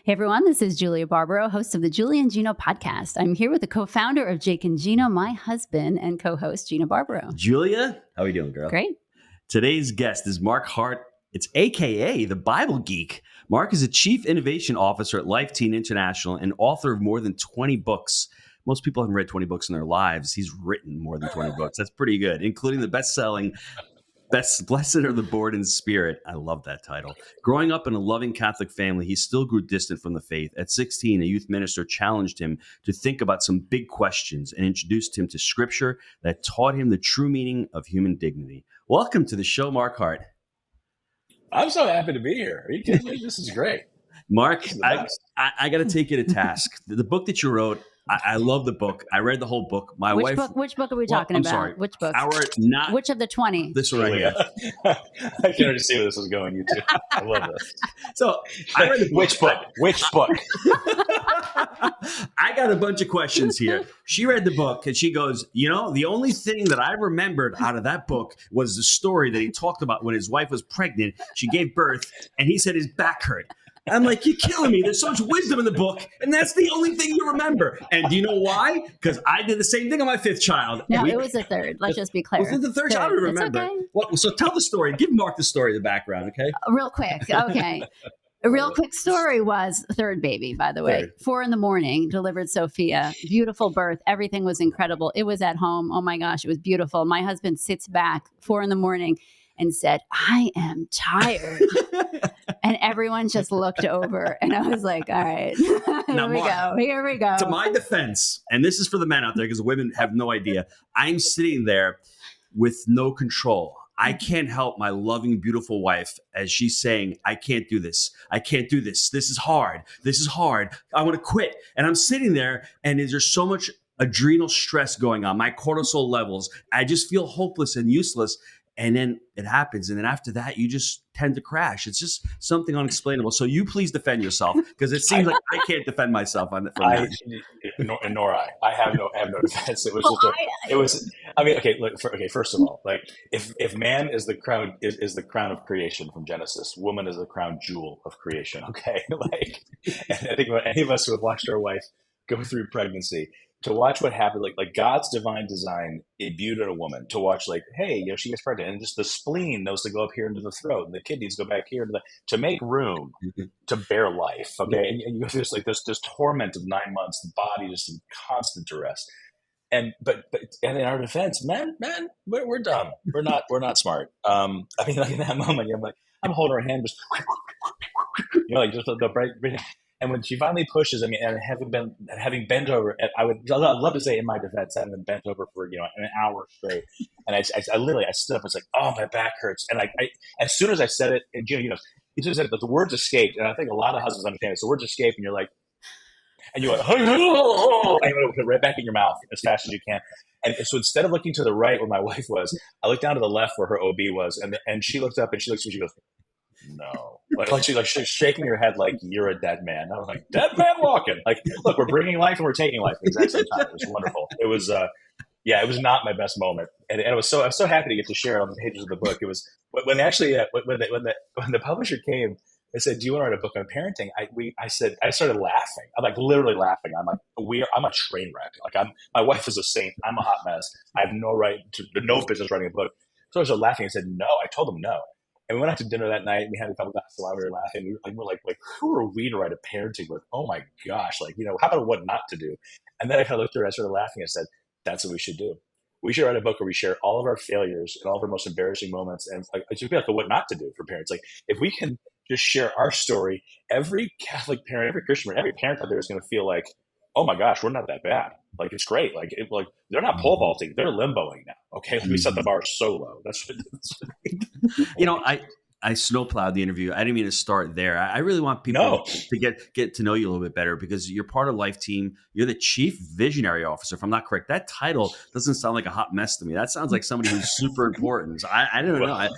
Hey everyone, this is Julia Barbaro, host of the Julia and Gino podcast. I'm here with the co-founder of Jake and Gino, my husband and co-host Gino Barbaro. Julia, how are you doing, girl? Great. Today's guest is Mark Hart. It's AKA the Bible Geek. Mark is a chief innovation officer at Life Teen International and author of more than 20 books. Most people haven't read 20 books in their lives. He's written more than 20 books. That's pretty good, including the best-selling Blessed Are the Bored in Spirit. I love that title. Growing up in a loving Catholic family, he still grew distant from the faith. At 16, a youth minister challenged him to think about some big questions and introduced him to scripture that taught him the true meaning of human dignity. Welcome to the show, Mark Hart. I'm so happy to be here. Are you kidding me? This is great. Mark, I got to take you to task. The book that you wrote, I love the book. I read the whole book. Which book are we talking about? Sorry. Which book? Which of the 20? This one right here. I can already see where this is going, you two. I love this. So I read the book. Which book? I got a bunch of questions here. She read the book and she goes, the only thing that I remembered out of that book was the story that he talked about when his wife was pregnant. She gave birth and he said his back hurt. I'm like, you're killing me. There's so much wisdom in the book, and that's the only thing you remember. And do you know why? Because I did the same thing on my fifth child. No, it was the third. Let's just be clear. Was it the third child? I don't remember. Okay. Well, so tell the story. Give Mark the story, the background, okay? Real quick. Okay. A real quick story was third baby, by the way. 4 a.m, delivered Sophia. Beautiful birth. Everything was incredible. It was at home. Oh my gosh, it was beautiful. My husband sits back 4 a.m. and said, I am tired. And everyone just looked over. And I was like, all right, here we go. To my defense, and this is for the men out there because the women have no idea. I'm sitting there with no control. I can't help my loving, beautiful wife as she's saying, I can't do this. I can't do this. This is hard. This is hard. I want to quit. And I'm sitting there and there's so much adrenal stress going on. My cortisol levels. I just feel hopeless and useless. And then it happens. And then after that, you just tend to crash. It's just something unexplainable. So you please defend yourself because it seems like I can't defend myself on that. Nor I. I have no defense. First of all, like if man is the crown is the crown of creation from Genesis, woman is the crown jewel of creation. Okay. And I think about any of us who have watched our wife go through pregnancy, to watch what happened, like God's divine design imbued in a woman, to watch hey, she gets pregnant and just the spleen knows to go up here into the throat and the kidneys go back here to make room to bear life. Okay. And you go through this torment of 9 months, the body just in constant duress. And in our defense, men, we're dumb. We're not smart. In that moment, I'm holding her hand, just just the bright. And when she finally pushes, and having bent over, and I'd love to say in my defense, having been bent over for an hour straight, and I stood up and was like, oh, my back hurts, and I as soon as I said it, and you just said it, but the words escaped, and I think a lot of husbands understand it. So words escape, and you're like, and you went, and you put it right back in your mouth as fast as you can. And so instead of looking to the right where my wife was, I looked down to the left where her OB was, and she looked up and she looks at me, she goes, no, she's shaking her head like you're a dead man. I was like, dead man walking. Like, look, we're bringing life and we're taking life at the exact same time. It was wonderful. It was, it was not my best moment, and I was so happy to get to share it on the pages of the book. It was when the publisher came. They said, "Do you want to write a book on parenting?" I started laughing. I'm like literally laughing. I'm like, I'm a train wreck. Like my wife is a saint. I'm a hot mess. I have no business writing a book. So I started laughing. I said, no. I told them no. And we went out to dinner that night, and we had a couple glasses of wine. We were laughing. We were like, who are we to write a parenting book? Oh my gosh! How about what not to do? And then I kind of looked at her. I started laughing. I said, "That's what we should do. We should write a book where we share all of our failures and all of our most embarrassing moments, and it should be like a what not to do for parents. Like if we can just share our story, every Catholic parent, every Christian parent, every parent out there is going to feel like, oh my gosh, we're not that bad. Like it's great. Like they're not pole vaulting, they're limboing now. Okay, we set the bar so low. That's I snowplowed the interview. I didn't mean to start there. I really want people to get to know you a little bit better because you're part of Life Team. You're the chief visionary officer, if I'm not correct. That title doesn't sound like a hot mess to me. That sounds like somebody who's super important. So I don't know.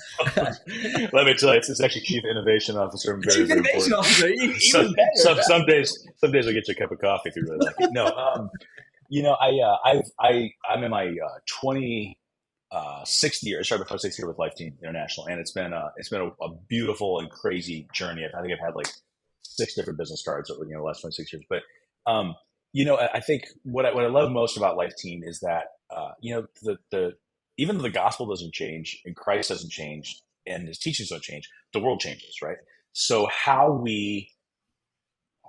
Let me tell you, it's actually chief innovation officer. I'm very, chief very innovation officer. Some days I'll get you a cup of coffee if you really like it. No, I'm in my 6th year. I started my 6th year with Life Team International, and it's been a beautiful and crazy journey. I think I've had like 6 different business cards over, the last 26 years. But, I think what I love most about Life Teen is that, even though the gospel doesn't change and Christ doesn't change and his teachings don't change, the world changes, right? So how we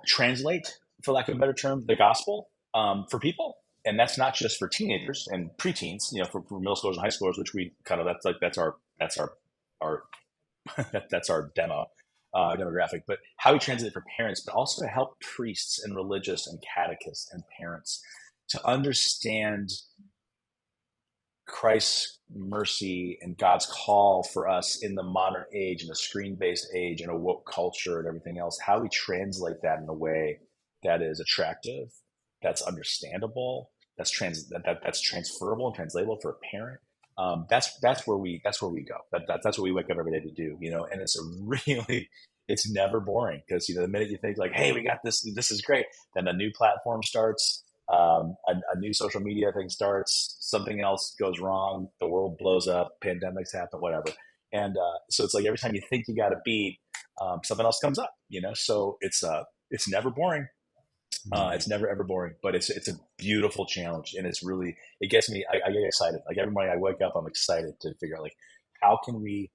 translate, for lack of a better term, the gospel for people, and that's not just for teenagers and preteens, for middle schoolers and high schoolers, which we kind of that's our that's our demographic, but how we translate for parents, but also to help priests and religious and catechists and parents to understand Christ's mercy and God's call for us in the modern age, in the screen-based age, in a woke culture and everything else, how we translate that in a way that is attractive, that's understandable, that's transferable and translatable for a parent. That's where we go. That's what we wake up every day to do, and it's never boring, because, the minute you think like, hey, we got this is great, then a new platform starts, a new social media thing starts, something else goes wrong, the world blows up, pandemics happen, whatever. And so it's like every time you think you got a beat, something else comes up, so it's never boring. It's never ever boring, but it's a beautiful challenge, and it gets me. I get excited. Like every morning I wake up, I'm excited to figure out, like, how can we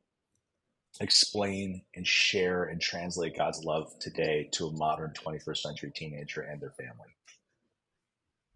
explain and share and translate God's love today to a modern 21st century teenager and their family.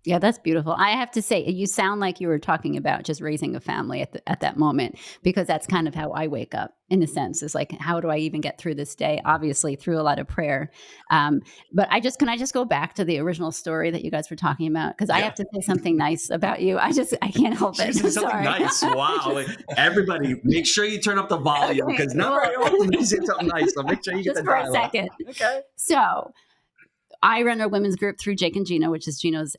Yeah, that's beautiful. I have to say, you sound like you were talking about just raising a family at that moment, because that's kind of how I wake up, in a sense. It's like, how do I even get through this day? Obviously, through a lot of prayer. But can I just go back to the original story that you guys were talking about? Because I have to say something nice about you. I can't help it. Something Sorry. nice. Wow. Everybody, make sure you turn up the volume, because not very often you say something nice. So make sure you get just the for a dialogue. second. Okay. So I run a women's group through Jake and Gino, which is Gino's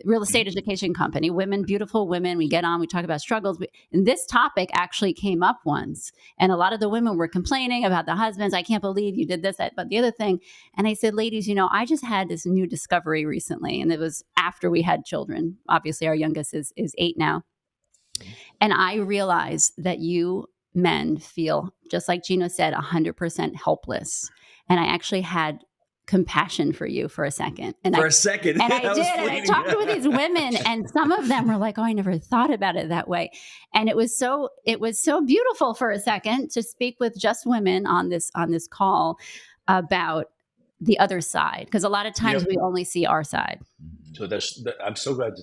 real estate education company. Beautiful women. We get on, we talk about struggles. And this topic actually came up once. And a lot of the women were complaining about the husbands. I can't believe you did this, that, but the other thing. And I said, ladies, I just had this new discovery recently. And it was after we had children. Obviously, our youngest is 8 now. And I realized that you men feel, just like Gino said, 100% helpless. And I actually had compassion for you for a second. And I did. And I talked with these women, and some of them were like, oh, I never thought about it that way. And it was so beautiful for a second to speak with just women on this call about the other side. Because a lot of times we only see our side. So I'm so glad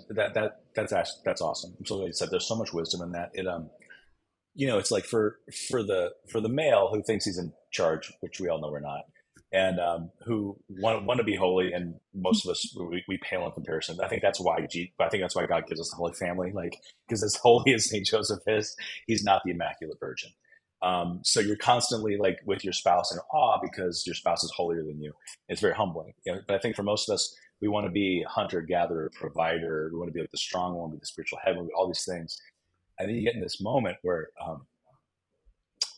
that's awesome. I'm so glad you said there's so much wisdom in that. It's like for the male who thinks he's in charge, which we all know we're not, and who want to be holy, and most of us we pale in comparison. I think that's why God gives us the Holy Family, like, because as holy as Saint Joseph is, he's not the Immaculate Virgin. So you're constantly like with your spouse in awe because your spouse is holier than you. It's very humbling. But I think for most of us, we want to be hunter, gatherer, provider. We want to be like the strong one, be the spiritual head, all these things. And then you get in this moment where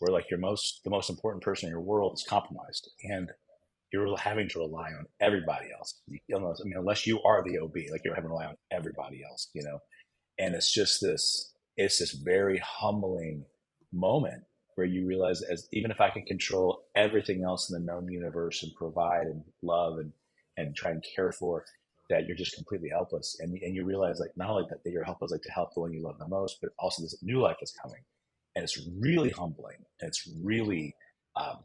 like the most important person in your world is compromised, and you're having to rely on everybody else. Unless you are the OB, like you're having to rely on everybody else, And it's just this very humbling moment where you realize, even if I can control everything else in the known universe and provide and love and try and care for, that you're just completely helpless. And you realize, like, not only that you're helpless, like, to help the one you love the most, but also this new life is coming. And it's really humbling. And it's really, I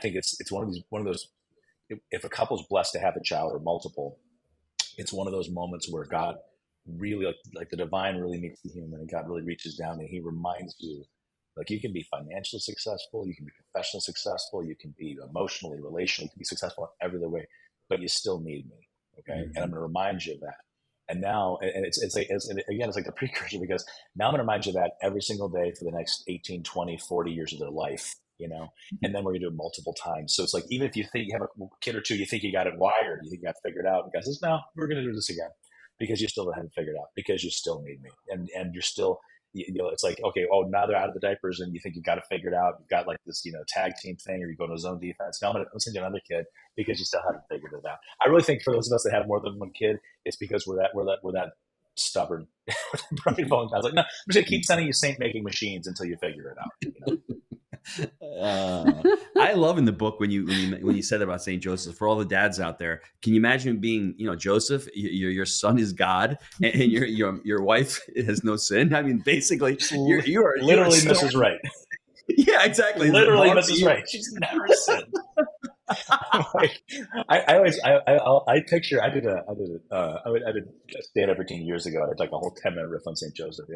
think it's one of those, if a couple's blessed to have a child or multiple, it's one of those moments where God really, like the divine really meets the human, and God really reaches down and he reminds you, like, you can be financially successful, you can be professionally successable, you can be emotionally, relationally, you can be successful in every other way, but you still need me. Okay. Mm-hmm. And I'm going to remind you of that. And now, and it's like the precursor, because now I'm going to remind you of that every single day for the next 18, 20, 40 years of their life, and then we're going to do it multiple times. So it's like, even if you think you have a kid or two, you think you got it wired, you think you got it figured out, and God says, no, we're going to do this again, because you still haven't figured out, because you still need me. And you're still, it's like, okay, now they're out of the diapers, and you think you got it figured out. You've got like this, tag team thing, or you go to zone defense. Now I'm going to send you another kid, because you still haven't figured it out. I really think for those of us that have more than one kid, it's because we're that stubborn. I was like, no, I'm just going to keep sending you saint-making machines until you figure it out. I love in the book when you said about Saint Joseph. For all the dads out there, can you imagine being, Joseph? Your son is God, and your wife has no sin. I mean, basically, you're a literally star. Mrs. Right. Yeah, exactly. Literally Mrs. Right. She's never sinned. Like, I picture, I did a stand up routine years ago. I had like a whole 10-minute riff on Saint Joseph,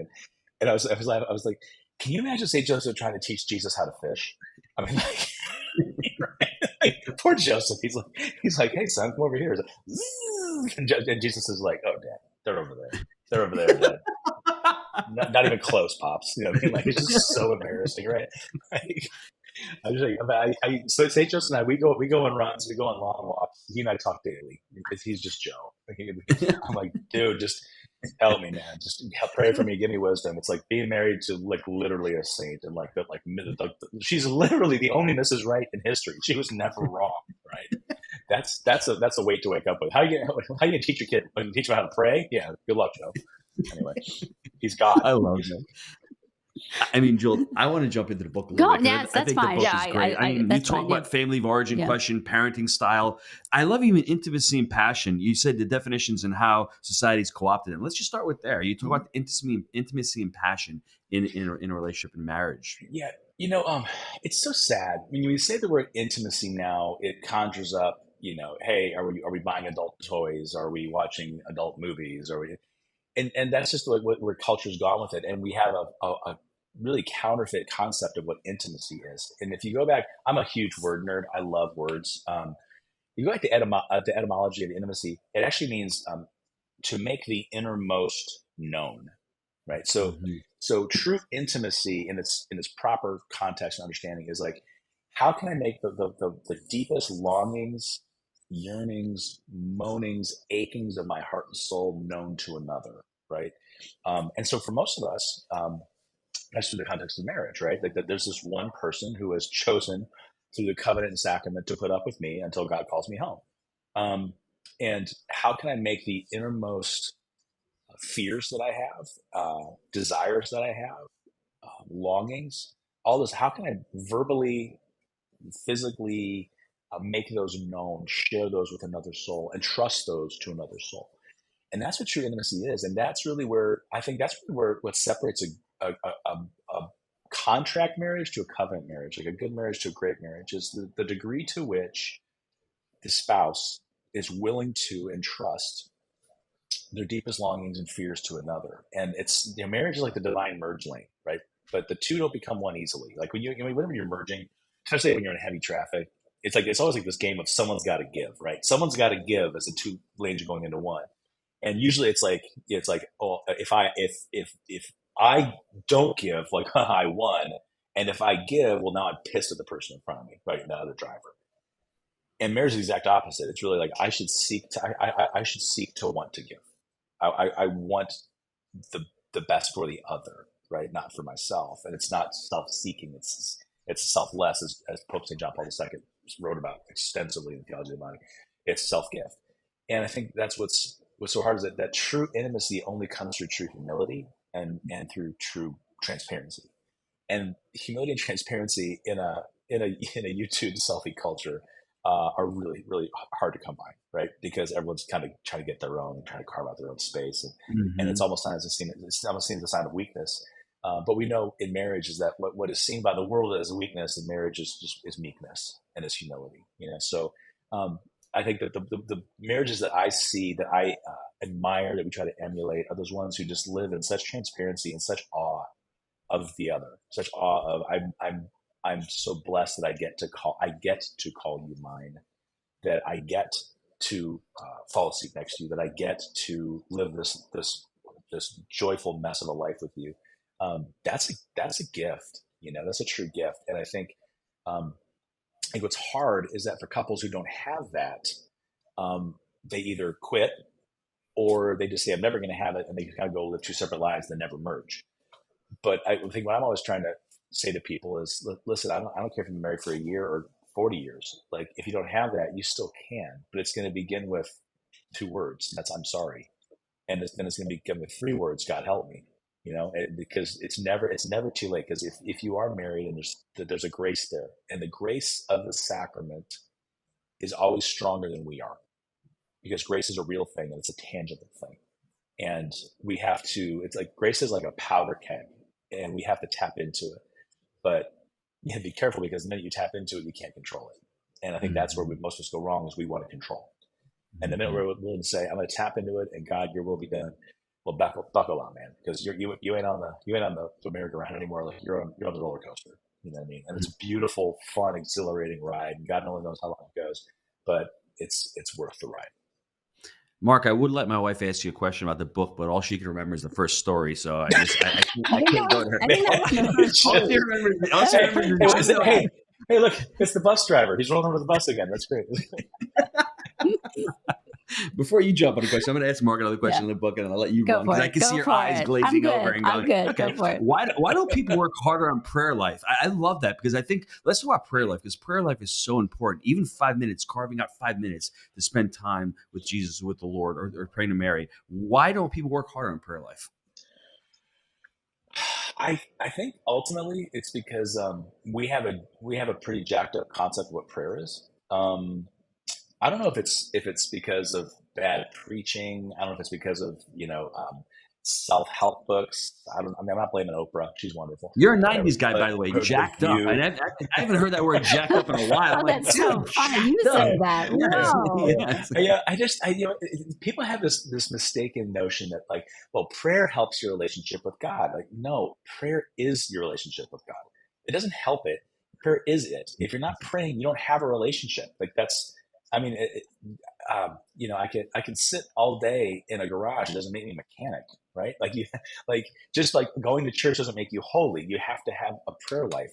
and I was like, can you imagine Saint Joseph trying to teach Jesus how to fish? I mean, like, like, poor Joseph. He's like, hey son, come over here. Like, and Jesus is like, oh dad, they're over there. They're over there, dad. Not even close, pops. You know what I mean? Like, it's just so embarrassing, right? Like, I was like, so St. Joseph and I, we go on runs, we go on long walks. He and I talk daily because he's just Joe. I'm like, dude, just help me, man. Just pray for me, give me wisdom. It's like being married to like literally a saint, and like that, like she's literally the only Mrs. Right in history. She was never wrong, right? That's a weight to wake up with. How you gonna teach your kid? You teach them how to pray? Yeah, good luck, Joe. Anyway, he's God. I love it. I mean, Jill, I want to jump into the book a little bit. Yes, I think fine. the book is great. I mean, you talk about family of origin question, parenting style. I love even intimacy and passion. You said the definitions and how society's co-opted it. Let's just start with there. You talk about intimacy and passion in a relationship and marriage. Yeah, it's so sad. When you say the word intimacy now, it conjures up, hey, are we buying adult toys? Are we watching adult movies? And that's just where culture's gone with it. And we have a really counterfeit concept of what intimacy is. And if you go back, I'm a huge word nerd. I love words. You go back to the etymology of intimacy, it actually means to make the innermost known, right? So, so true intimacy in its proper context and understanding is like, how can I make the deepest longings, yearnings, moanings, achings of my heart and soul known to another, right? And so for most of us, that's through the context of marriage, right? Like that there's this one person who has chosen through the covenant and sacrament to put up with me until God calls me home. And how can I make the innermost fears that I have, desires that I have, longings, all this, how can I verbally, physically make those known, share those with another soul, and trust those to another soul? And that's what true intimacy is. And that's really where, I think that's really where what separates a contract marriage to a covenant marriage, like a good marriage to a great marriage, is the degree to which the spouse is willing to entrust their deepest longings and fears to another. And it's, marriage is like the divine merge lane, right? But the two don't become one easily. Like whenever you're merging, especially when you're in heavy traffic, it's always like this game of someone's got to give, right? Someone's got to give as the two lanes are going into one. And usually it's like, oh, if I don't give, like, I won. And if I give, well, now I'm pissed at the person in front of me, right? The other driver. And marriage is the exact opposite. It's really like, I should seek to want to give. I want the best for the other, right? Not for myself. And it's not self-seeking. It's selfless, as Pope St. John Paul II wrote about extensively in the Theology of the Body. It's self-gift. And I think that's what's so hard, is that true intimacy only comes through true humility and through true transparency. And humility and transparency in a YouTube selfie culture are really, really hard to come by, right? Because everyone's kind of trying to get their own, trying to carve out their own space, and it's almost seen as a sign of weakness. But we know in marriage is that what is seen by the world as weakness in marriage is meekness and is humility. So I think that the marriages that I see, that I admire, that we try to emulate, are those ones who just live in such transparency and such awe of the other, such awe of I'm so blessed that I get to call you mine, that I get to fall asleep next to you, that I get to live this joyful mess of a life with you. That's a gift, that's a true gift. And I think what's hard is that for couples who don't have that, they either quit or they just say, I'm never going to have it. And they kind of go live two separate lives that never merge. But I think what I'm always trying to say to people is, listen, I don't care if you're married for a year or 40 years. Like, if you don't have that, you still can, but it's going to begin with 2 words. That's, I'm sorry. And then it's going to begin with 3 words. God help me. because it's never too late. Because if you are married and there's a grace there, and the grace of the sacrament is always stronger than we are, because grace is a real thing and it's a tangible thing. And we have to, it's like grace is like a powder keg and we have to tap into it. But you have to be careful, because the minute you tap into it, you can't control it. And I think that's where most of us go wrong, is we want to control. And the minute we're willing to say, I'm going to tap into it and God, your will be done. Well, buckle on, man, because you ain't on the merry-go-round anymore. Like you're on the roller coaster. You know what I mean? And it's a beautiful, fun, exhilarating ride. And God only knows how long it goes, but it's worth the ride. Mark, I would let my wife ask you a question about the book, but all she can remember is the first story. So I can't go to her. Hey, look, it's the bus driver. He's rolling over the bus again. That's great. Before you jump on a question, I'm going to ask Mark another question on the book, and I'll let you run, because I can see your eyes glazing over and going, okay, go for it. Why don't people work harder on prayer life? I love that, because I think, let's talk about prayer life, because prayer life is so important. Even 5 minutes, carving out 5 minutes to spend time with Jesus, with the Lord, or praying to Mary. Why don't people work harder on prayer life? I think ultimately it's because we have a pretty jacked up concept of what prayer is. I don't know if it's because of bad preaching. I don't know if it's because of self-help books. I'm not blaming Oprah. She's wonderful. You're a 90s guy, by the way. Jacked up. I haven't heard that word jacked up in a while. That's so funny. You say that. Yes. Yeah, people have this mistaken notion that, like, well, prayer helps your relationship with God. Like, no, prayer is your relationship with God. It doesn't help it. Prayer is it. If you're not praying, you don't have a relationship. Like, that's, I mean, I can sit all day in a garage. It doesn't make me a mechanic, right? Just like going to church doesn't make you holy. You have to have a prayer life.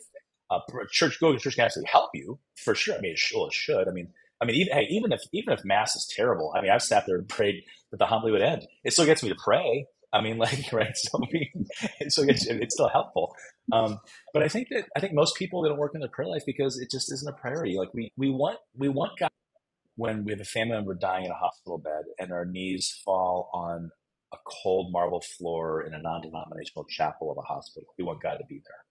Going to church can actually help you, for sure. I mean, it should. I mean, even if mass is terrible, I mean, I've sat there and prayed that the homily would end. It still gets me to pray. I mean, right? So it's still helpful. But I think most people don't work in their prayer life because it just isn't a priority. Like we want God. When we have a family member dying in a hospital bed and our knees fall on a cold marble floor in a non-denominational chapel of a hospital, we want God to be there.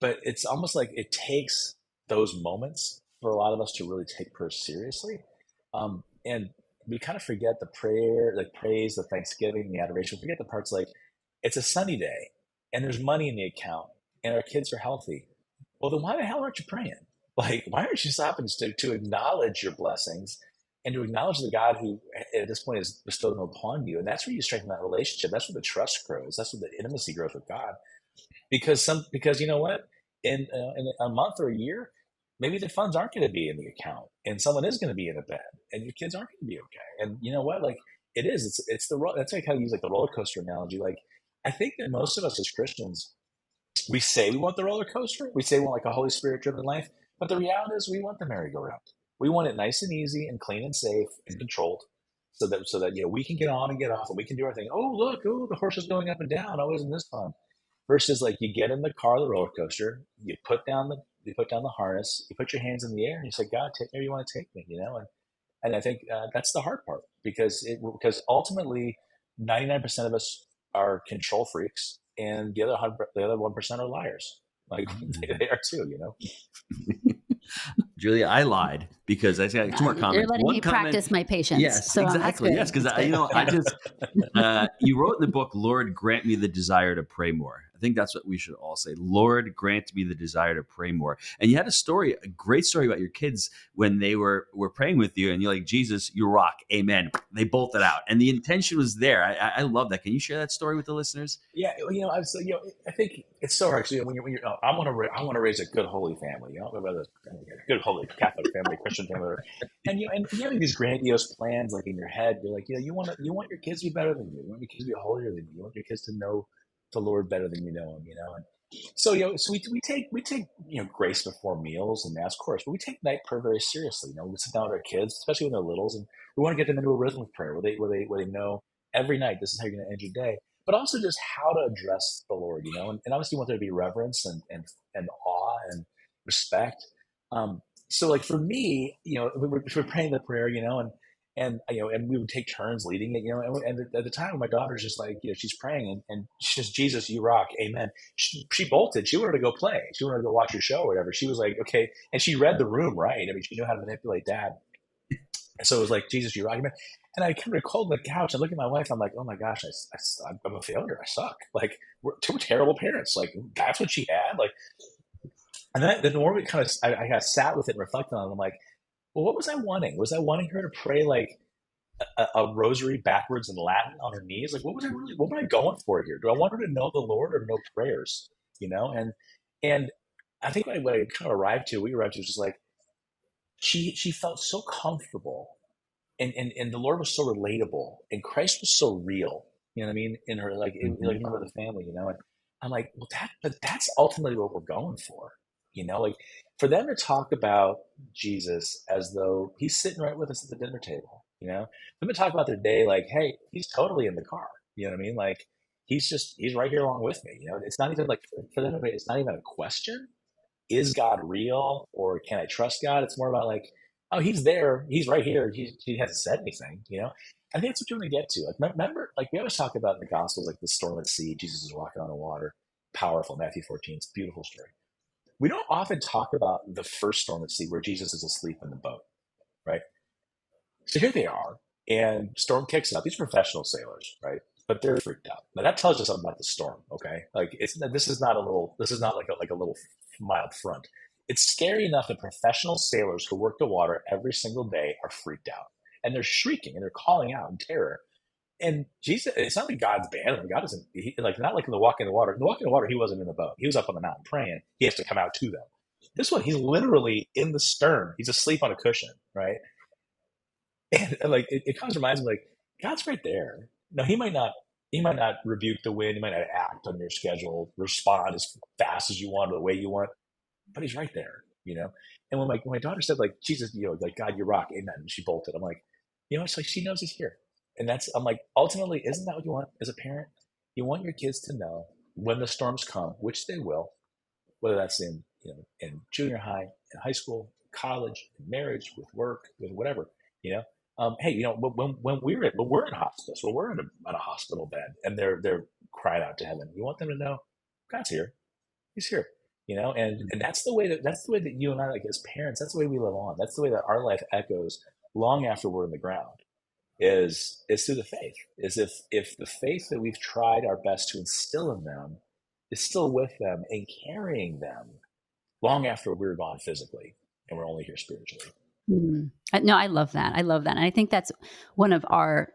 But it's almost like it takes those moments for a lot of us to really take prayer seriously. And we kind of forget the prayer, like praise, the thanksgiving, the adoration. We forget the parts like, it's a sunny day and there's money in the account and our kids are healthy. Well, then why the hell aren't you praying? Like, why aren't you stopping to acknowledge your blessings and to acknowledge the God who at this point has bestowed them upon you? And that's where you strengthen that relationship. That's where the trust grows. That's where the intimacy grows with God. Because you know what? In a month or a year, maybe the funds aren't going to be in the account and someone is going to be in a bed and your kids aren't going to be okay. And you know what? Like, it is. It's that's like how you use like the roller coaster analogy. Like, I think that most of us as Christians, we say we want the roller coaster. We say we want like a Holy Spirit driven life. But the reality is we want the merry-go-round. We want it nice and easy and clean and safe and controlled so that we can get on and get off and we can do our thing. Oh, look, the horse is going up and down. Oh, isn't this fun? Versus like you get in the car, the roller coaster, you put down the harness, you put your hands in the air and you say, God, take me where you want to take me, And I think that's the hard part because ultimately 99% of us are control freaks and the other 1% are liars. Like they are too, Julia, I lied because I got two more comments. You're letting me practice my patience. Yes, so exactly. Yes, because you wrote in the book, Lord, grant me the desire to pray more. I think that's what we should all say. Lord, grant me the desire to pray more. And you had a great story about your kids when they were praying with you and you're like, Jesus, you rock. Amen. They bolted out. And the intention was there. I love that. Can you share that story with the listeners? Yeah. I think it's so hard. So when you're I want to raise a good, holy family, whether it's a good, holy Catholic family, Christian family, and you're having these grandiose plans like in your head. You're like, you want your kids to be better than you. You want your kids to be holier than you. You want your kids to know the Lord better than you know him, And so, so we take grace before meals and mass course, but we take night prayer very seriously. We sit down with our kids, especially when they're littles, and we want to get them into a rhythm of prayer where they know every night this is how you're going to end your day, but also just how to address the Lord, and obviously you want there to be reverence and awe and respect. So like for me, we're praying the prayer, and we would take turns leading it, and at the time my daughter's just like, she's praying and she's just, Jesus, you rock, amen. She bolted. She wanted to go play. She wanted to go watch her show or whatever. She was like, okay. And she read the room, right? I mean, she knew how to manipulate dad. And so it was like, Jesus, you rock, amen. And I kind of recalled the couch and look at my wife. I'm like, oh my gosh, I'm a failure. I suck. Like, we're two terrible parents. Like, that's what she had. Like, and then the more we kind of, I got sat with it and reflected on it. I'm like, well, what was I wanting? Was I wanting her to pray like a rosary backwards in Latin on her knees? Like, what was I going for here? Do I want her to know the Lord or know prayers? And I think what I kind of arrived to was just like, she felt so comfortable, and the Lord was so relatable, and Christ was so real. You know what I mean? In her, like, like, remember the family, and I'm like, well, but that's ultimately what we're going for. Like, for them to talk about Jesus as though he's sitting right with us at the dinner table, them to talk about their day like, hey, he's totally in the car. You know what I mean? Like, he's right here along with me. It's not even like, for them, it's not even a question. Is God real, or can I trust God? It's more about like, oh, he's there. He's right here. He hasn't said anything, I think that's what you want to get to. Like, remember, like, we always talk about in the Gospels, like the storm at sea, Jesus is walking on the water. Powerful, Matthew 14. It's a beautiful story. We don't often talk about the first storm at sea where Jesus is asleep in the boat, right? So here they are, and storm kicks up. These are professional sailors, right? But they're freaked out. Now that tells you something about the storm, okay? Like, this is not like a little mild front. It's scary enough that professional sailors who work the water every single day are freaked out, and they're shrieking and they're calling out in terror. And Jesus, it's not like God's banned. God isn't not like in the walk in the water. In the walk in the water, he wasn't in the boat. He was up on the mountain praying. He has to come out to them. This one, he's literally in the stern. He's asleep on a cushion, right? And like, it kind of reminds me, like, God's right there. Now, he might not rebuke the wind. He might not act on your schedule, respond as fast as you want or the way you want, but he's right there, And when my daughter said, like, Jesus, like, God, you rock, amen, and she bolted, I'm like, it's like she knows he's here. And I'm like, ultimately, isn't that what you want as a parent? You want your kids to know when the storms come, which they will, whether that's in junior high, in high school, college, in marriage, with work, with whatever, hey, when we're in hospice, when we're on a hospital bed, and they're crying out to heaven, you want them to know God's here, he's here, and that's the way that you and I, like, as parents, that's the way we live on. That's the way that our life echoes long after we're in the ground. Is through the faith. Is if the faith that we've tried our best to instill in them is still with them and carrying them long after we're gone physically and we're only here spiritually. No, I love that. And I think that's one of our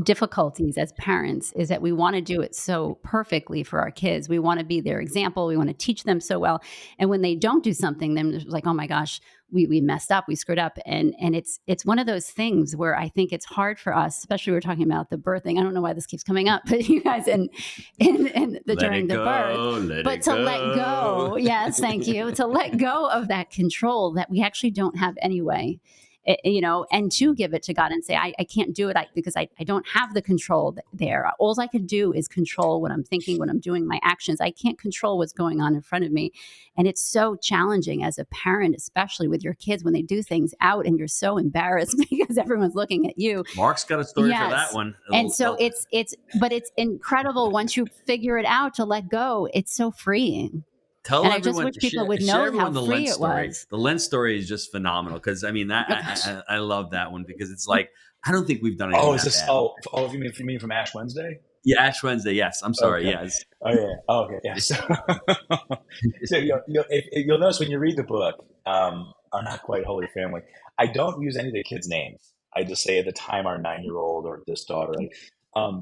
difficulties as parents, is that we want to do it so perfectly for our kids. We want to be their example. We want to teach them so well. And when they don't do something, then it's like, oh my gosh, we messed up, we screwed up. And it's one of those things where I think it's hard for us, especially we're talking about the birthing. I don't know why this keeps coming up, but you guys, and during the birth, but to let go. Yes. Thank you. To let go of that control that we actually don't have anyway. And to give it to God and say, I can't do it because I don't have the control there. All I can do is control what I'm thinking, what I'm doing, my actions. I can't control what's going on in front of me. And it's so challenging as a parent, especially with your kids, when they do things out and you're so embarrassed because everyone's looking at you. Mark's got a story for that one. And so it's incredible once you figure it out to let go. It's so freeing. Tell and everyone, I just wish people would know how free it was. The Lent story is just phenomenal because I love that one because it's like I don't think we've done anything. You mean from Ash Wednesday? Yeah, Ash Wednesday. Yes, I'm sorry. Okay. Yes. Oh yeah. Oh, okay. Yeah. So you'll notice when you read the book, our Not Quite Holy Family, I don't use any of the kids' names. I just say at the time our 9-year-old or this daughter.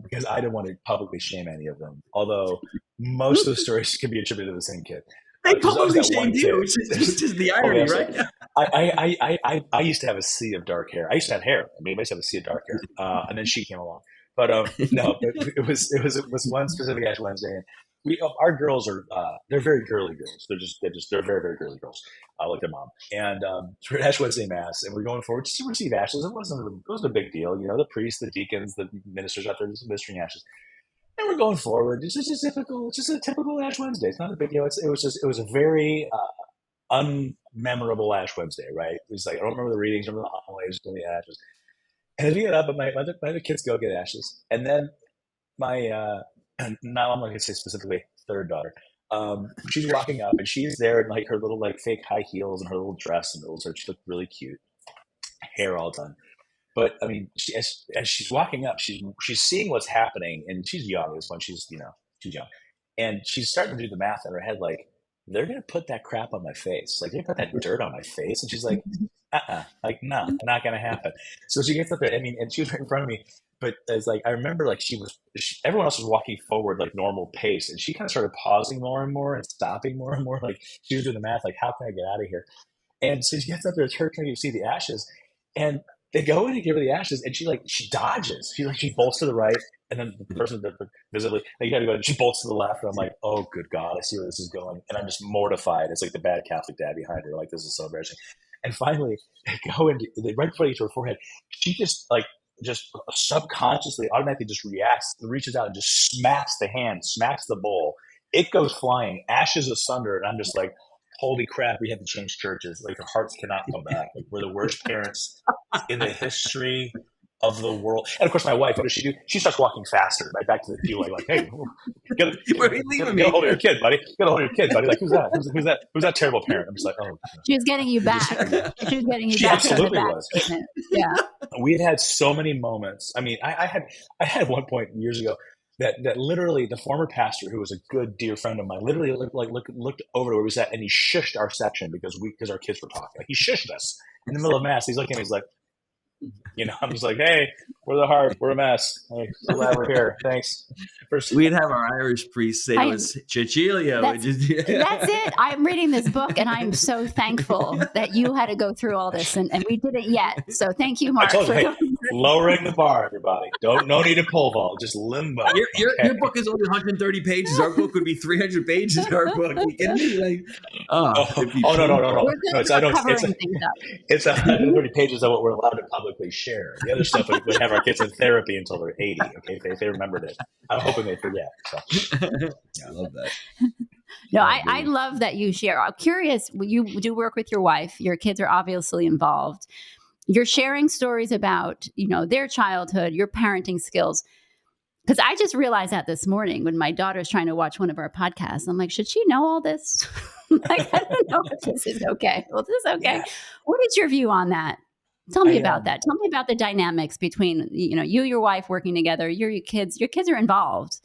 Because I don't want to publicly shame any of them. Although most of the stories can be attributed to the same kid. They publicly shamed you, which is the irony, right? I used to have a sea of dark hair. I used to have hair. I used to have a sea of dark hair. And then she came along. But no, it was one specific Ash Wednesday. And our girls are they're very girly girls. They're very, very girly girls, like their mom. And for Ash Wednesday Mass, and we're going forward just to receive ashes. It wasn't a big deal, the priests, the deacons, the ministers out there just administering ashes. And we're going forward. It's just a typical Ash Wednesday. It's not a big deal. It was a very unmemorable Ash Wednesday, right? It was like I don't remember the readings, I remember the homilies, the ashes. And we get up, and my other kids go get ashes. And then my, now I'm not going to say specifically third daughter, she's walking up, and she's there in like her little like fake high heels and her little dress, and she looked really cute, hair all done. But I mean, as she's walking up, she's seeing what's happening, and she's young. This when she's she's young, and she's starting to do the math in her head, like they're gonna put that crap on my face, like they're gonna put that dirt on my face, and she's like, like no, not gonna happen. So she gets up there. I mean, and she was right in front of me, but it's like I remember, like everyone else was walking forward like normal pace, and she kind of started pausing more and more and stopping more and more, like she was doing the math, like how can I get out of here? And so she gets up there, it's her turn to see the ashes, and they go in and give her the ashes, and she dodges. She bolts to the right, and then the person that visibly they got to go, and she bolts to the left. And I'm like, oh, good God, I see where this is going, and I'm just mortified. It's like the bad Catholic dad behind her, like this is so embarrassing. And finally, they go in right before they get to her forehead. She just subconsciously, automatically just reaches out and just smacks the hand, smacks the bowl. It goes flying, ashes asunder, and I'm just like, holy crap, we have to change churches. Like, our hearts cannot come back. Like, we're the worst parents in the history of the world. And of course, my wife, what does she do? She starts walking faster, right back to the pew, like, hey, get a hold of your kid, buddy. Get a hold of your kid, buddy. Like, who's that? Who's that terrible parent? I'm just like, oh. She was getting you back. She was getting you she back. She absolutely was. Yeah. We had so many moments. I mean, I had one point years ago that literally the former pastor, who was a good dear friend of mine, literally looked over to where we sat, and he shushed our section because our kids were talking. Like, he shushed us in the middle of mass. He's looking at me, he's like, I'm just like, hey, we're the heart, we're a mess. Hey, so glad we're here. Thanks. We'd have our Irish priest say to us, Cecilio. That's it. I'm reading this book, and I'm so thankful that you had to go through all this, and we didn't yet. So thank you, Mark. I told you, lowering the bar, everybody. No need a pole vault, just limbo. Your book is only 130 pages. Our book would be 300 pages. Our book. You kidding me? Like, no. It's 130 pages of what we're allowed to publicly share. The other stuff we have our kids in therapy until they're 80. Okay, if they remembered it. I'm hoping they forget. So. Yeah, I love that. No, I love that you share. I'm curious, you do work with your wife. Your kids are obviously involved. You're sharing stories about, their childhood, your parenting skills. Because I just realized that this morning when my daughter's trying to watch one of our podcasts. I'm like, should she know all this? Like, I don't know if this is okay. Well, this is okay. Yeah. What is your view on that? Tell me about that. Tell me about the dynamics between, your wife working together, your kids. Your kids are involved.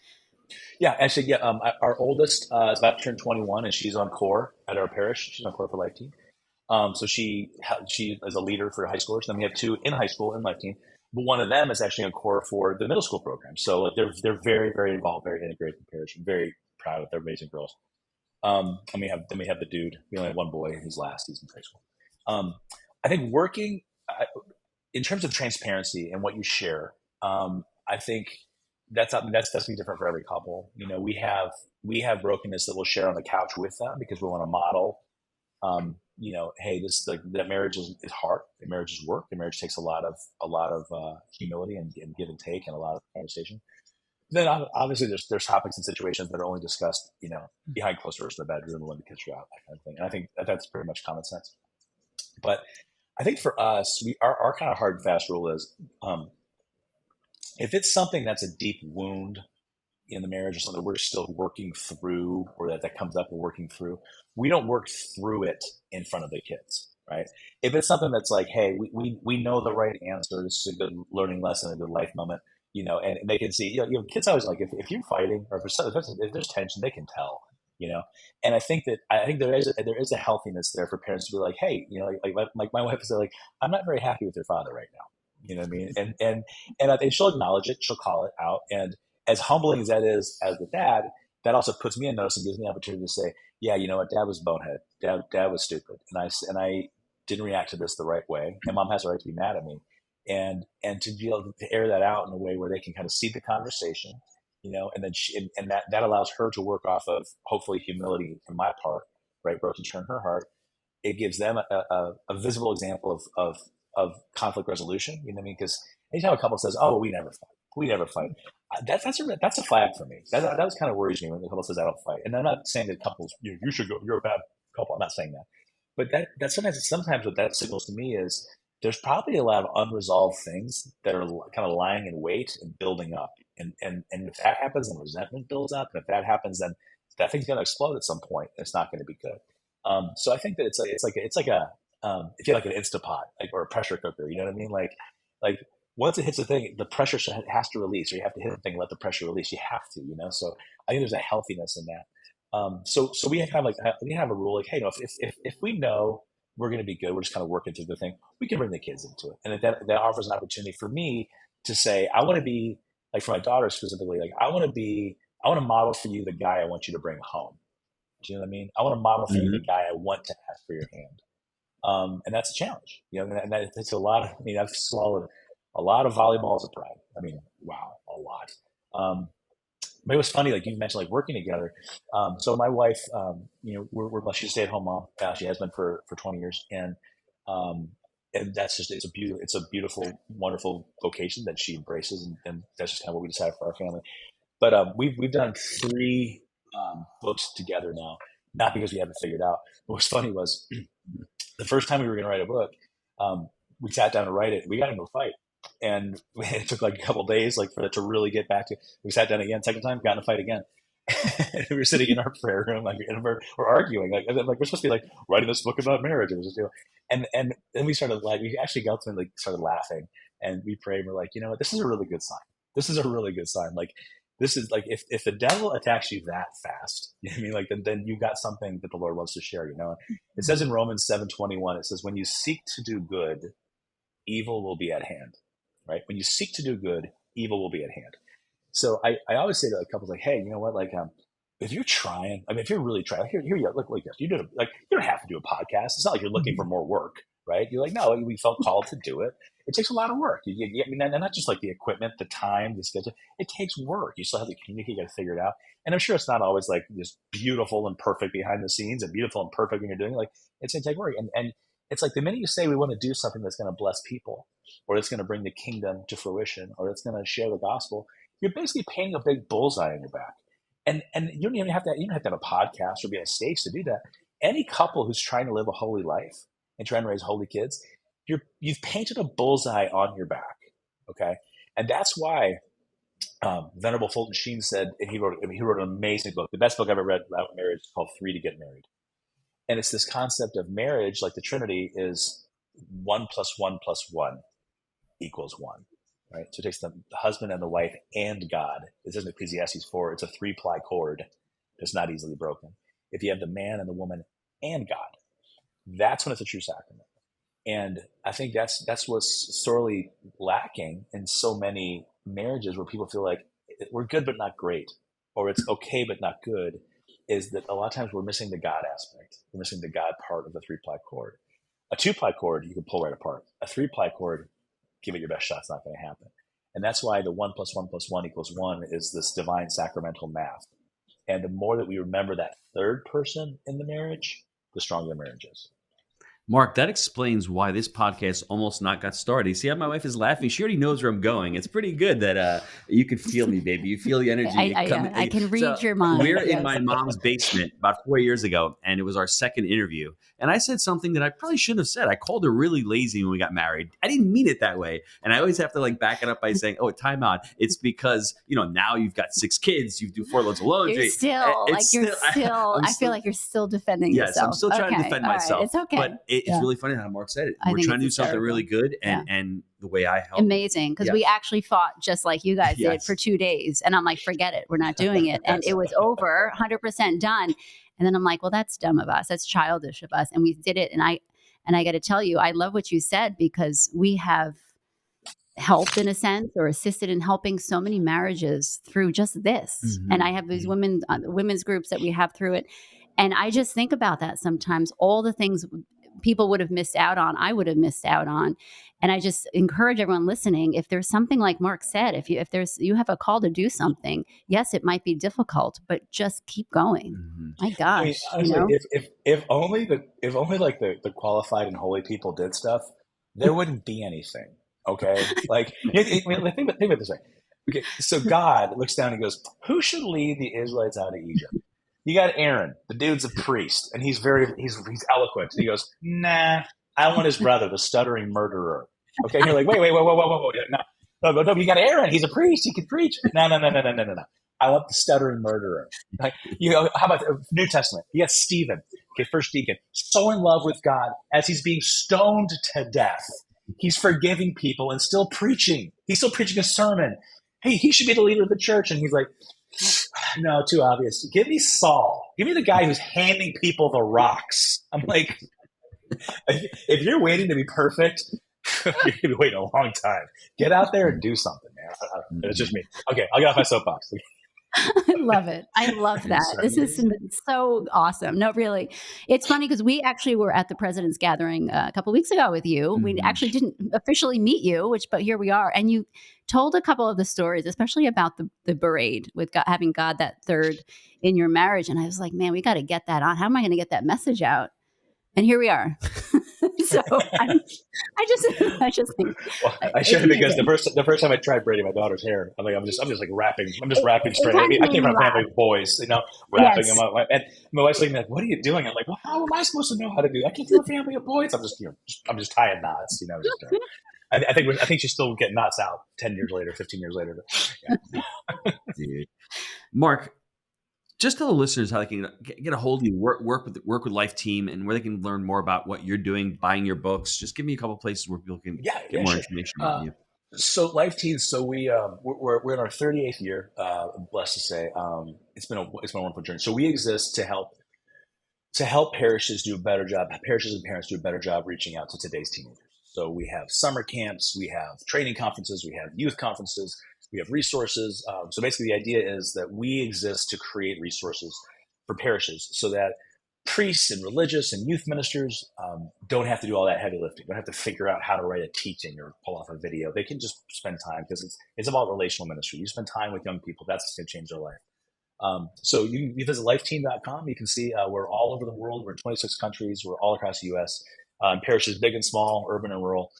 Yeah, actually, yeah. Our oldest is about to turn 21, and she's on core at our parish. She's on core for Life Team. So she is a leader for high schoolers. Then we have two in high school and Life Team. But one of them is actually on core for the middle school program. So they're very, very involved, very integrated in the parish. I'm very proud of their amazing girls. And we have the dude. We only have one boy. He's last. He's in high school. I think working in terms of transparency and what you share, I think that's definitely different for every couple. We have brokenness that we'll share on the couch with them because we want to model. Hey, that marriage is hard. The marriage is work. The marriage takes a lot of humility and give and take and a lot of conversation. Then obviously there's topics and situations that are only discussed, behind closed doors in the bedroom when the kids are out, that kind of thing. And I think that's pretty much common sense. But I think for us, our kind of hard and fast rule is, if it's something that's a deep wound in the marriage or something we're still working through, or that comes up, we're working through, we don't work through it in front of the kids, right? If it's something that's like, hey, we know the right answer, this is a good learning lesson, a good life moment, and they can see, kids always like, if you're fighting or if there's tension, they can tell, and I think there is a healthiness there for parents to be like, hey, like my wife is like, I'm not very happy with your father right now. You know what I mean? And I think she'll acknowledge it. She'll call it out. And as humbling as that is as the dad, that also puts me on notice and gives me the opportunity to say, yeah, you know what? Dad was bonehead. Dad was stupid. And I didn't react to this the right way. And mom has a right to be mad at me. And to be able to air that out in a way where they can kind of see the conversation, and then that allows her to work off of hopefully humility on my part, right? Broken turn her heart. It gives them a visible example of conflict resolution. You know what I mean? Because anytime a couple says, "Oh, we never fight," that's a flag for me. That was kind of worries me when the couple says, "I don't fight." And I'm not saying that couples, you should go, you're a bad couple. I'm not saying that, but that sometimes what that signals to me is there's probably a lot of unresolved things that are kind of lying in wait and building up. And if that happens, then resentment builds up. And if that happens, then that thing's going to explode at some point. It's not going to be good. So I think that it's like a if you have like an Instapot, like, or a pressure cooker, you know what I mean? Like once it hits a thing, the pressure has to release, or you have to hit the thing, let the pressure release. You have to, you know. So I think there's a healthiness in that. So we have we have a rule like, hey, if we know we're going to be good, we're just kind of working through the thing, we can bring the kids into it, and that offers an opportunity for me to say, I want to be like, for my daughter specifically, like I want to model for you the guy I want you to bring home. Do you know what I mean? I want to model for you the guy I want to ask for your hand. And that's a challenge, you know, and that takes a lot of, I mean, I've swallowed a lot of volleyballs of pride. I mean, wow, a lot. But it was funny, like you mentioned, like working together. So my wife, you know, she's a stay-at-home mom. She has been for 20 years. And that's just, it's a beautiful, wonderful vocation that she embraces. And that's just kind of what we decided for our family. But we've done 3 books together now, not because we haven't figured out. What was funny was the first time we were going to write a book, we sat down to write it. We got into a fight, and it took like a couple of days, like for it to really get back to. We sat down again, second time, got in a fight again. And we were sitting in our prayer room, like, and we're arguing, like we're supposed to be like writing this book about marriage. It was just, you know, and then we started, like, we actually ultimately started laughing, and we prayed. We're like, you know what, this is a really good sign. This is a really good sign. Like, this is like, if the devil attacks you that fast, you know what I mean, like then you got something that the Lord wants to share, you know. It says in Romans 7:21, it says, when you seek to do good, evil will be at hand, right? When you seek to do good, evil will be at hand. So I always say to like couples, like, hey, you know what, like, if you're trying, I mean, if you're really trying, here you are, look, you did like, you don't have to do a podcast. It's not like you're looking for more work, right? You're like, no, we felt called to do it. It takes a lot of work. I mean, and not just like the equipment, the time, the schedule. It takes work. You still have to communicate. You got to figure it out. And I'm sure it's not always like just beautiful and perfect behind the scenes and beautiful and perfect when you're doing it. Like, it's going to take work. And it's like the minute you say we want to do something that's going to bless people, or it's going to bring the kingdom to fruition, or it's going to share the gospel, you're basically painting a big bullseye on your back. And you don't even have to. You don't have to have a podcast or be on stage to do that. Any couple who's trying to live a holy life and trying to raise holy kids, you've painted a bullseye on your back. Okay, and that's why Venerable Fulton Sheen said, and he wrote an amazing book, the best book I've ever read about marriage, called 3 to Get Married. And it's this concept of marriage, like the Trinity, is 1 + 1 + 1 = 1. Right? So it takes the husband and the wife and God. It says in Ecclesiastes 4, it's a 3-ply cord that's not easily broken. If you have the man and the woman and God, that's when it's a true sacrament. And I think that's what's sorely lacking in so many marriages, where people feel like we're good but not great, or it's okay but not good, is that a lot of times we're missing the God aspect. We're missing the God part of the 3-ply cord. A 2-ply cord you can pull right apart. A 3-ply cord, give it your best shot, it's not going to happen. And that's why the 1 + 1 + 1 = 1 is this divine sacramental math. And the more that we remember that third person in the marriage, the stronger the marriage is. Mark, that explains why this podcast almost not got started. You see how my wife is laughing? She already knows where I'm going. It's pretty good that you can feel me, baby. You feel the energy. I can read your mind. We're in my mom's basement about 4 years ago, and it was our second interview. And I said something that I probably shouldn't have said. I called her really lazy when we got married. I didn't mean it that way. And I always have to like back it up by saying, oh, time out. It's because, you know, now you've got 6 kids. You do 4 loads of laundry. I feel like you're still defending yourself. Yes, I'm still trying to defend myself. Right. It's okay. But it's really funny how Mark said it. We're trying to do something really good, and the way I help. Amazing, because we actually fought just like you guys did for 2 days. And I'm like, forget it. We're not doing it. And it was over, 100% done. And then I'm like, well, that's dumb of us. That's childish of us. And we did it. And I got to tell you, I love what you said, because we have helped in a sense, or assisted in helping so many marriages through just this. Mm-hmm. And I have these women's groups that we have through it. And I just think about that sometimes, all the things people would have missed out on, I would have missed out on. And I just encourage everyone listening, if there's something like Mark said, if you have a call to do something, yes, it might be difficult, but just keep going. Mm-hmm. My gosh. I mean, if only the qualified and holy people did stuff, there wouldn't be anything. Okay. Like, think about it this way. Okay. So God looks down and goes, who should lead the Israelites out of Egypt? You got Aaron. The dude's a priest, and he's eloquent. He goes, nah, I want his brother, the stuttering murderer. Okay, and you're like, wait, whoa. No, you got Aaron. He's a priest. He can preach. No. I want the stuttering murderer. Like, how about the New Testament? You got Stephen, okay, first deacon, so in love with God as he's being stoned to death. He's forgiving people and still preaching. He's still preaching a sermon. Hey, he should be the leader of the church. And he's like, no, too obvious. Give me Saul. Give me the guy who's handing people the rocks. I'm like, if you're waiting to be perfect, you're going to be waiting a long time. Get out there and do something, man. It's just me. Okay, I'll get off my soapbox. I love it. I love that. This is so awesome. No, really. It's funny because we actually were at the President's Gathering a couple of weeks ago with you. We actually didn't officially meet you, but here we are. And you told a couple of the stories, especially about the parade with God, having God that third in your marriage. And I was like, man, we got to get that on. How am I going to get that message out? And here we are. So I just think. Well, I should, because the first time I tried braiding my daughter's hair, I'm just like wrapping straight. I came from a family of boys, wrapping them up. And my wife's like, "What are you doing?" I'm like, "Well, how am I supposed to know how to do that? I came from a family of boys. I'm just tying knots, I think she's still getting knots out 10 years later, 15 years later. Yeah. Dude. Mark, just tell the listeners how they can get a hold of you, work with Life Team, and where they can learn more about what you're doing, buying your books. Just give me a couple of places where people can get more information about you. So Life Team, we're in our 38th year. I'm blessed to say, it's been a wonderful journey. So we exist to help parishes do a better job. Parishes and parents do a better job reaching out to today's teenagers. So we have summer camps, we have training conferences, we have youth conferences. We have resources. So basically the idea is that we exist to create resources for parishes so that priests and religious and youth ministers don't have to do all that heavy lifting, don't have to figure out how to write a teaching or pull off a video. They can just spend time, because it's about relational ministry. You spend time with young people, that's going to change their life. So you visit lifeteam.com. You can see we're all over the world. We're in 26 countries. We're all across the U.S. Parishes big and small, urban and rural,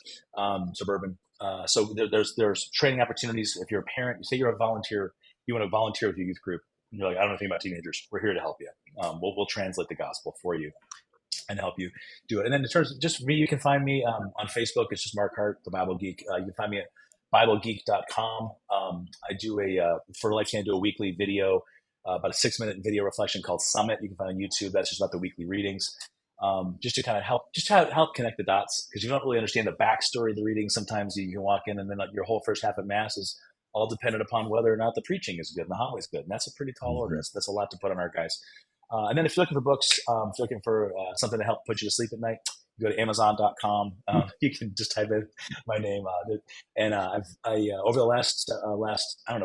suburban. So there's training opportunities. If you're a parent, you say you're a volunteer, you want to volunteer with your youth group, and you're like, I don't know anything about teenagers. We're here to help you. We'll translate the gospel for you and help you do it. And then in terms of just me, you can find me on Facebook. It's just Mark Hart, the Bible Geek. You can find me at BibleGeek.com. I do for Life Team, I do a weekly video, about a 6-minute video reflection called Summit. You can find on YouTube. That's just about the weekly readings. Just to kind of help connect the dots, because you don't really understand the backstory of the reading. Sometimes you can walk in and then your whole first half of Mass is all dependent upon whether or not the preaching is good and the homily is good. And that's a pretty tall order. That's a lot to put on our guys. And then if you're looking for books, if you're looking for something to help put you to sleep at night, you go to Amazon.com. You can just type in my name. And I over the last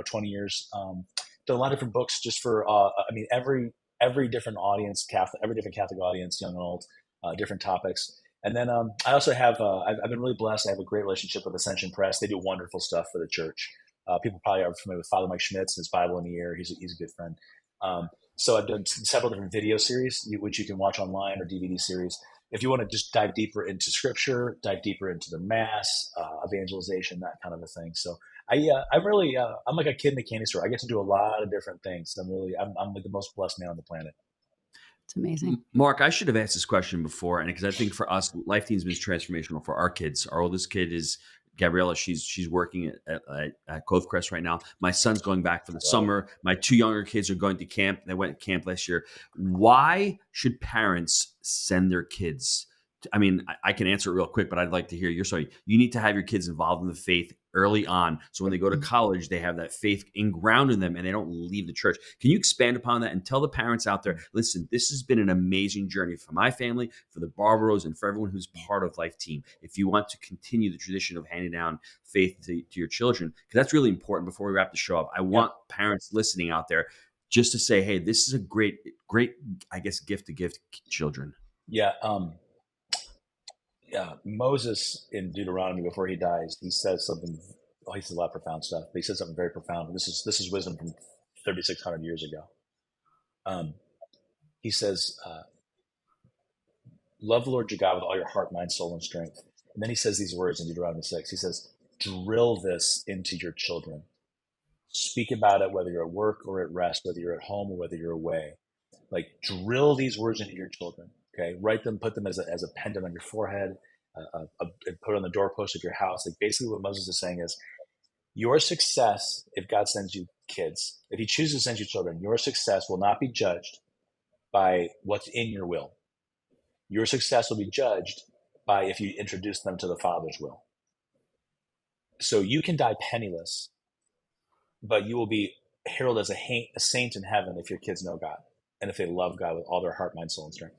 20 years, done a lot of different books just for every different audience, every different Catholic audience, young and old, different topics. And then I also have, I've been really blessed. I have a great relationship with Ascension Press. They do wonderful stuff for the church. People probably are familiar with Father Mike Schmitz and his Bible in the Air. He's a good friend. So I've done several different video series, which you can watch online, or DVD series. If you want to just dive deeper into scripture, dive deeper into the Mass, evangelization, that kind of a thing. So I'm like a kid in a candy store. I get to do a lot of different things. I'm like the most blessed man on the planet. It's amazing. Mark, I should have asked this question before, and because I think for us, Life Team's been transformational for our kids. Our oldest kid is Gabriella. She's working at Cove Crest right now. My son's going back for the summer. My 2 younger kids are going to camp. They went to camp last year. Why should parents send their kids? I can answer it real quick, but I'd like to hear your story. You need to have your kids involved in the faith early on, so when they go to college, they have that faith ingrounded in them and they don't leave the church. Can you expand upon that and tell the parents out there, listen, this has been an amazing journey for my family, for the Barbaros, and for everyone who's part of Life Team. If you want to continue the tradition of handing down faith to your children, because that's really important. Before we wrap the show up, I want parents listening out there just to say, hey, this is a great, I guess, gift to give children. Yeah. Moses in Deuteronomy, before he dies, he says something. He says a lot of profound stuff, but he says something very profound. This is wisdom from 3,600 years ago. He says, "Love the Lord your God with all your heart, mind, soul, and strength." And then he says these words in Deuteronomy 6. He says, "Drill this into your children. Speak about it, whether you're at work or at rest, whether you're at home or whether you're away. Like, drill these words into your children." Okay, write them, put them as a pendant on your forehead, and put it on the doorpost of your house. Like basically what Moses is saying is your success, if God sends you kids, if he chooses to send you children, your success will not be judged by what's in your will. Your success will be judged by if you introduce them to the Father's will. So you can die penniless, but you will be heralded as a saint in heaven if your kids know God and if they love God with all their heart, mind, soul, and strength.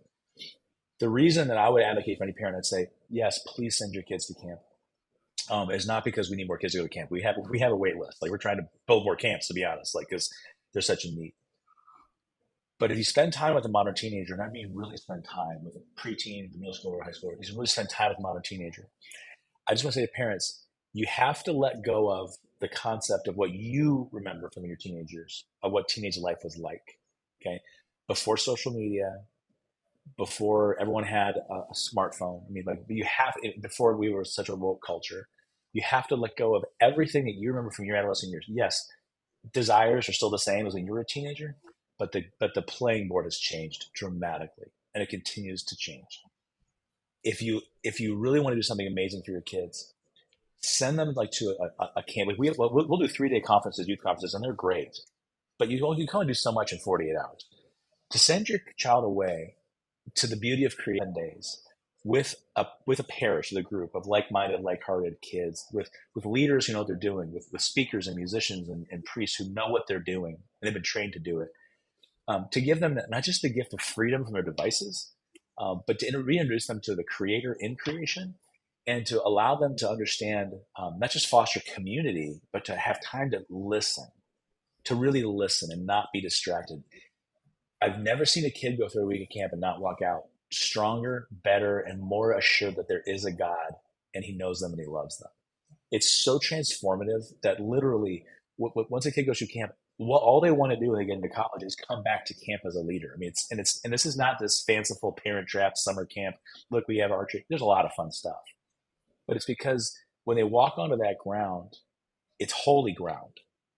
The reason that I would advocate for any parent, I'd say, yes, please send your kids to camp. Is not because we need more kids to go to camp. We have a wait list. Like we're trying to build more camps, to be honest, like because there's such a need. But if you spend time with a modern teenager, and I mean really spend time with a preteen, middle school, or high school, you really spend time with a modern teenager. I just want to say to parents, you have to let go of the concept of what you remember from your teenagers, of what teenage life was like. Okay, before social media, before everyone had a smartphone. I mean, like before we were such a woke culture, you have to let go of everything that you remember from your adolescent years. Yes, desires are still the same as when you were a teenager, but the playing board has changed dramatically, and it continues to change. If you really want to do something amazing for your kids, send them like to a camp. Like we'll do 3-day conferences, youth conferences, and they're great. But you can only do so much in 48 hours. To send your child away to the beauty of creation days with a parish, with a group of like-minded, like-hearted kids, with leaders who know what they're doing, with speakers and musicians and priests who know what they're doing and they've been trained to do it, to give them not just the gift of freedom from their devices, but to reintroduce them to the Creator in creation, and to allow them to understand, not just foster community, but to have time to listen, to really listen and not be distracted. I've never seen a kid go through a week of camp and not walk out stronger, better, and more assured that there is a God and he knows them and he loves them. It's so transformative that literally, once a kid goes through camp, all they want to do when they get into college is come back to camp as a leader. I mean, and this is not this fanciful parent trap summer camp. Look, we have archery. There's a lot of fun stuff, but it's because when they walk onto that ground, it's holy ground.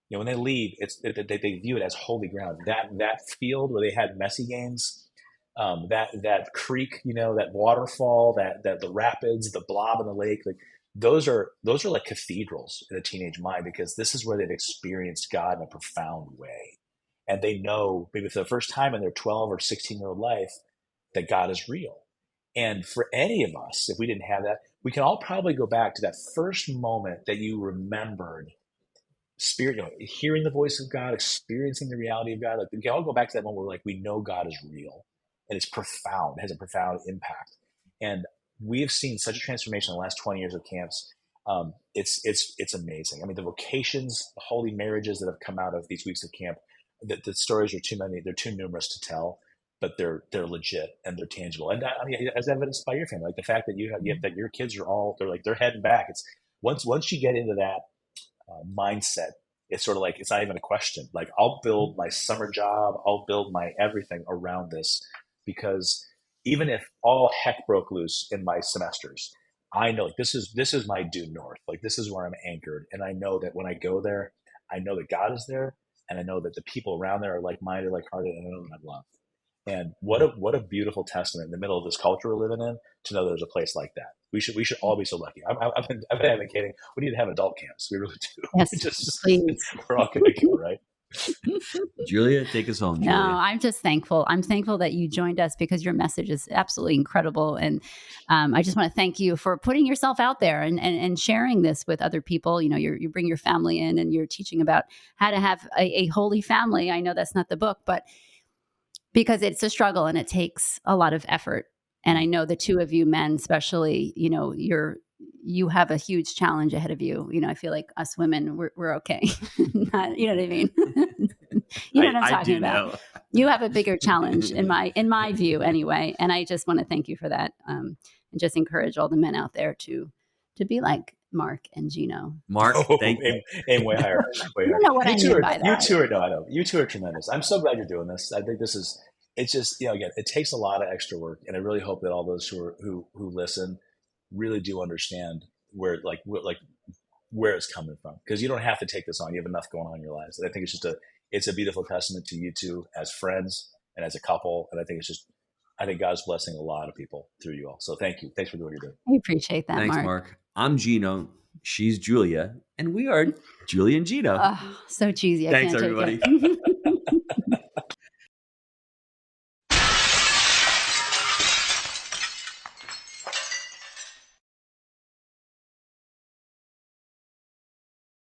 You know, when they leave, they view it as holy ground. That field where they had messy games, that creek, you know, that waterfall, that the rapids, the blob in the lake, like those are like cathedrals in a teenage mind, because this is where they've experienced God in a profound way, and they know maybe for the first time in their 12 or 16-year-old life that God is real. And for any of us, if we didn't have that, we can all probably go back to that first moment that you remembered spirit, you know, hearing the voice of God, experiencing the reality of God. Like we can all go back to that moment where like we know God is real and it's profound, it has a profound impact. And we have seen such a transformation in the last 20 years of camps. It's amazing. I mean, the vocations, the holy marriages that have come out of these weeks of camp, the stories are too many, they're too numerous to tell, but they're legit and they're tangible. And I mean, as evidenced by your family, like the fact that you have that your kids are all, they're heading back. It's once you get into that mindset, it's sort of like, it's not even a question. Like I'll build my summer job, I'll build my everything around this, because even if all heck broke loose in my semesters, I know like, this is my due north. Like this is where I'm anchored. And I know that when I go there, I know that God is there, and I know that the people around there are like-minded, like-hearted, and I know that I'm loved. And what a beautiful testament in the middle of this culture we're living in to know there's a place like that. We should all be so lucky. I've been advocating we need to have adult camps. We really do. Yes, please. We're all going to go, right? Julia, take us home. No, Julia. I'm just thankful. I'm thankful that you joined us, because your message is absolutely incredible. And I just want to thank you for putting yourself out there and sharing this with other people. You know, you bring your family in and you're teaching about how to have a holy family. I know that's not the book, but because it's a struggle and it takes a lot of effort. And I know the two of you men, especially, you know, you have a huge challenge ahead of you. You know, I feel like us women, we're okay. Not, you know what I mean? You know what I'm talking about. Know. You have a bigger challenge in my view anyway. And I just want to thank you for that. And just encourage all the men out there to be like Mark and Gino. Mark, thank you. Aim way higher. Way higher. You know what I mean by that. You two are, no, I know. You two are tremendous. I'm so glad you're doing this. I think it's just, you know, again, it takes a lot of extra work. And I really hope that all those who listen really do understand where it's coming from. Because you don't have to take this on. You have enough going on in your lives. And I think it's a beautiful testament to you two as friends and as a couple. And I think it's just I think God's blessing a lot of people through you all. So thank you. Thanks for doing what you're doing. I appreciate that, Thanks, Mark. Mark. I'm Gino. She's Julia. And we are Julia and Gino. Oh, so cheesy. I Thanks, can't take everybody. it.